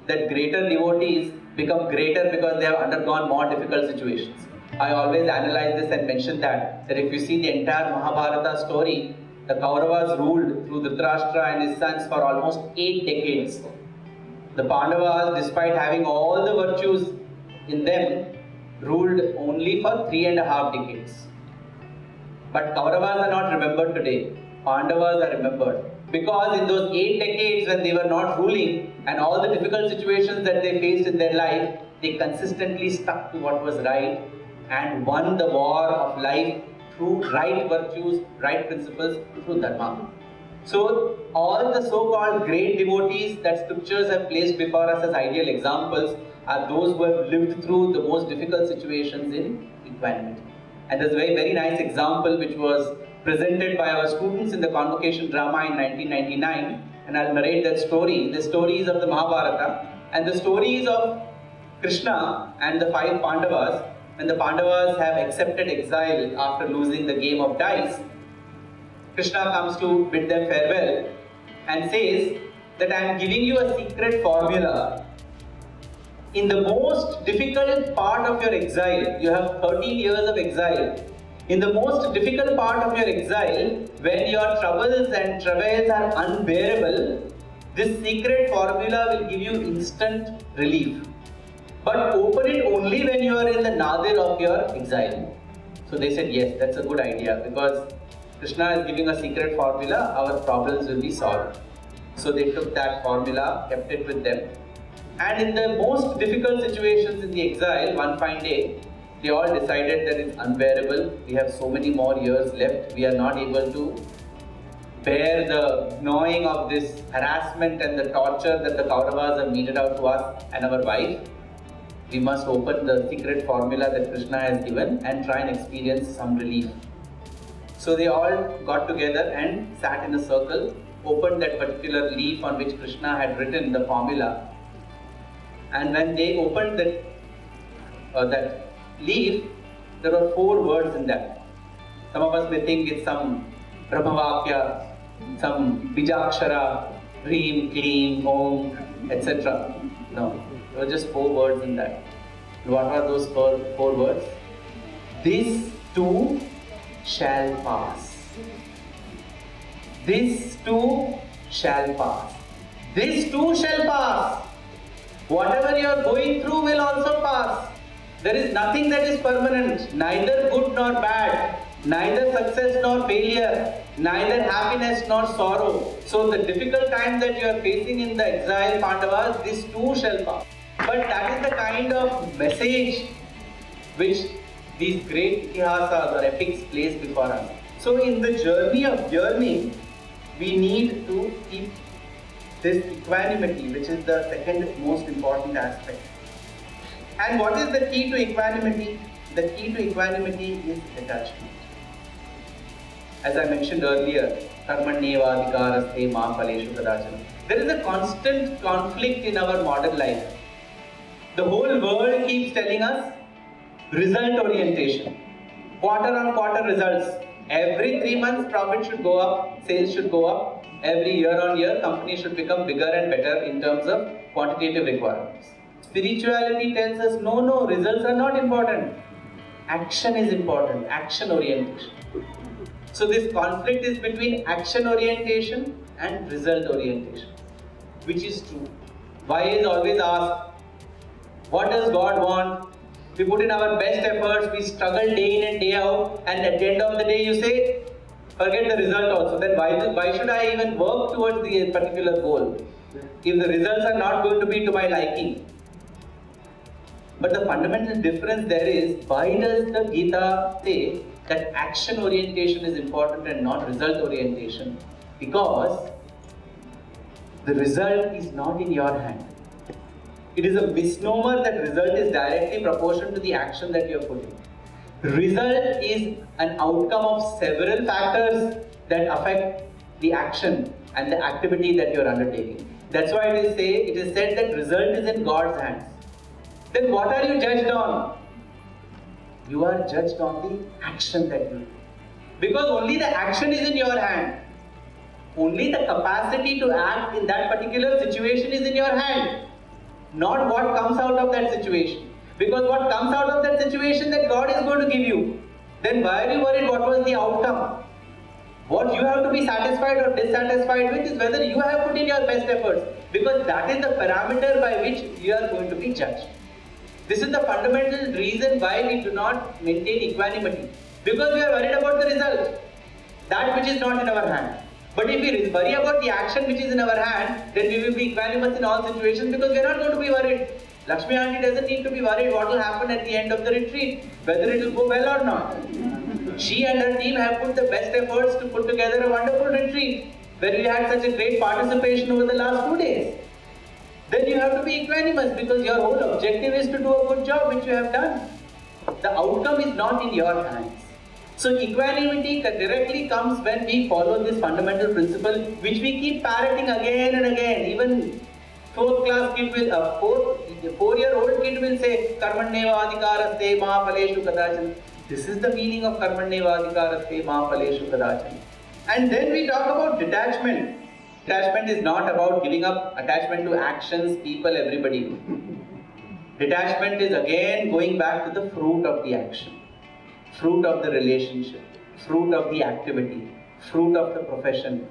that greater devotees become greater because they have undergone more difficult situations. I always analyze this and mention that if you see the entire Mahabharata story, the Kauravas ruled through Dhritarashtra and his sons for almost 8 decades. The Pandavas, despite having all the virtues in them, ruled only for 3.5 decades. But Kauravas are not remembered today. Pandavas are remembered. Because in those 8 decades when they were not ruling and all the difficult situations that they faced in their life, they consistently stuck to what was right and won the war of life through right virtues, right principles, through Dharma. So all the so-called great devotees that scriptures have placed before us as ideal examples are those who have lived through the most difficult situations in equanimity. And there's a very nice example which was presented by our students in the convocation drama in 1999, and I'll narrate that story. The story is of the Mahabharata, and the story is of Krishna and the 5 Pandavas. When the Pandavas have accepted exile after losing the game of dice, Krishna comes to bid them farewell and says that I am giving you a secret formula. In the most difficult part of your exile, you have 13 years of exile. In the most difficult part of your exile, when your troubles and travails are unbearable, this secret formula will give you instant relief. But open it only when you are in the nadir of your exile. So they said, yes, that's a good idea, because Krishna is giving a secret formula, our problems will be solved. So they took that formula, kept it with them. And in the most difficult situations in the exile, one fine day, they all decided that it's unbearable. We have so many more years left. We are not able to bear the gnawing of this harassment and the torture that the Kauravas have meted out to us and our wife. We must open the secret formula that Krishna has given and try and experience some relief. So they all got together and sat in a circle, opened that particular leaf on which Krishna had written the formula. And when they opened that leaf, there were 4 words in that. Some of us may think it's some Brahmavakya, some Bijakshara, Reem, Kleem, Om, etc. No, there were just 4 words in that. What are those 4 words? This too shall pass. This too shall pass. This too shall pass. Whatever you are going through will also pass. There is nothing that is permanent, neither good nor bad, neither success nor failure, neither happiness nor sorrow. So the difficult times that you are facing in the exile, Pandavas, this too shall pass. But that is the kind of message which these great itihasas or epics place before us. So in the journey of yearning, we need to keep this equanimity, which is the second most important aspect. And what is the key to equanimity? The key to equanimity is detachment. As I mentioned earlier, karmanyeva adhikaraste ma phaleshu kadachana. There is a constant conflict in our modern life. The whole world keeps telling us result orientation. Quarter on quarter results. Every 3 months profit should go up, sales should go up. Every year on year, companies should become bigger and better in terms of quantitative requirements. Spirituality tells us, no, results are not important. Action is important, action orientation. So this conflict is between action orientation and result orientation. Which is true? Why is always asked, what does God want? We put in our best efforts, we struggle day in and day out, and at the end of the day you say, forget the result also. Then why should I even work towards the particular goal if the results are not going to be to my liking? But the fundamental difference there is, why does the Gita say that action orientation is important and not result orientation? Because the result is not in your hand. It is a misnomer that result is directly proportional to the action that you are putting. Result is an outcome of several factors that affect the action and the activity that you are undertaking. That's why it is said that result is in God's hands. Then what are you judged on? You are judged on the action that you do. Because only the action is in your hand. Only the capacity to act in that particular situation is in your hand. not what comes out of that situation. Because what comes out of that situation that God is going to give you. Then why are you worried what was the outcome? What you have to be satisfied or dissatisfied with is whether you have put in your best efforts. Because that is the parameter by which you are going to be judged. This is the fundamental reason why we do not maintain equanimity. Because we are worried about the result. That which is not in our hand. But if we worry about the action which is in our hand, then we will be equanimous in all situations because we are not going to be worried. Lakshmi Aunty doesn't need to be worried what will happen at the end of the retreat, whether it will go well or not. She and her team have put the best efforts to put together a wonderful retreat where we had such a great participation over the last 2 days. Then you have to be equanimous because your whole objective is to do a good job which you have done. The outcome is not in your hands. So equanimity directly comes when we follow this fundamental principle which we keep parroting again and again. Even 4th class kid will, 4-year-old kid will say, Karmanneva adhikaraste ma phaleshu kadachan. This is the meaning of Karmanneva adhikaraste ma phaleshu kadachan. And then we talk about detachment. Detachment is not about giving up attachment to actions, people, everybody. Detachment is again going back to the fruit of the action. Fruit of the relationship, fruit of the activity, fruit of the profession,